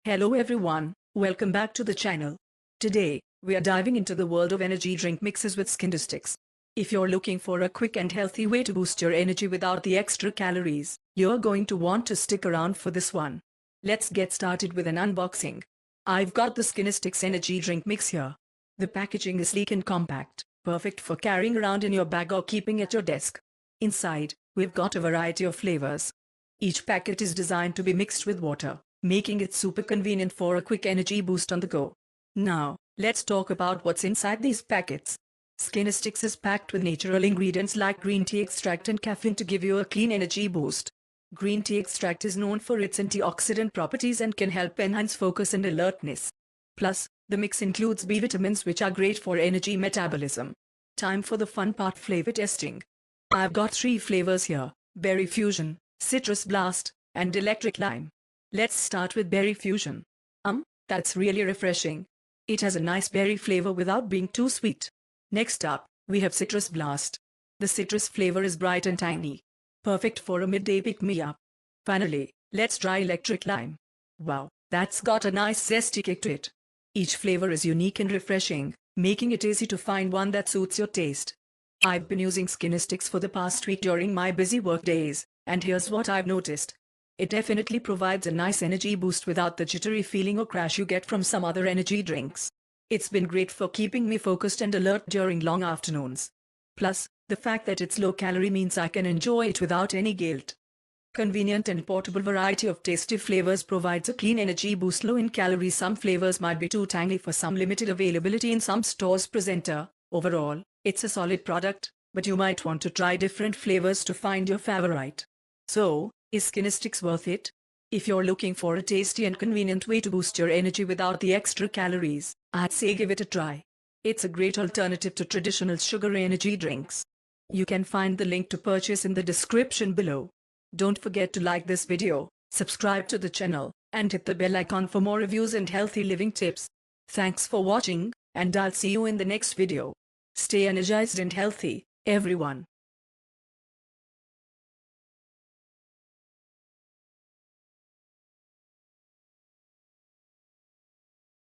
Hello everyone, welcome back to the channel. Today, we are diving into the world of energy drink mixes with SkinnyStix. If you're looking for a quick and healthy way to boost your energy without the extra calories, you're going to want to stick around for this one. Let's get started with an unboxing. I've got the SkinnyStix Energy Drink mix here. The packaging is sleek and compact, perfect for carrying around in your bag or keeping at your desk. Inside, we've got a variety of flavors. Each packet is designed to be mixed with water, making it super convenient for a quick energy boost on the go. Now, let's talk about what's inside these packets. SkinnyStix is packed with natural ingredients like green tea extract and caffeine to give you a clean energy boost. Green tea extract is known for its antioxidant properties and can help enhance focus and alertness. Plus, the mix includes B vitamins which are great for energy metabolism. Time for the fun part: flavor testing. I've got 3 flavors here: Berry Fusion, Citrus Blast, and Electric Lime. Let's start with Berry Fusion. That's really refreshing. It has a nice berry flavor without being too sweet. Next up, we have Citrus Blast. The citrus flavor is bright and tangy, perfect for a midday pick-me-up. Finally, let's try Electric Lime. Wow, that's got a nice zesty kick to it. Each flavor is unique and refreshing, making it easy to find one that suits your taste. I've been using SkinnyStix for the past week during my busy work days, and here's what I've noticed. It definitely provides a nice energy boost without the jittery feeling or crash you get from some other energy drinks. It's been great for keeping me focused and alert during long afternoons. Plus, the fact that it's low calorie means I can enjoy it without any guilt. Convenient and portable variety of tasty flavors provides a clean energy boost low in calories. Some flavors might be too tangy for some, limited availability in some stores. Presenter. Overall, it's a solid product, but you might want to try different flavors to find your favorite. So, is SkinnyStix worth it? If you're looking for a tasty and convenient way to boost your energy without the extra calories, I'd say give it a try. It's a great alternative to traditional sugary energy drinks. You can find the link to purchase in the description below. Don't forget to like this video, subscribe to the channel, and hit the bell icon for more reviews and healthy living tips. Thanks for watching, and I'll see you in the next video. Stay energized and healthy, everyone.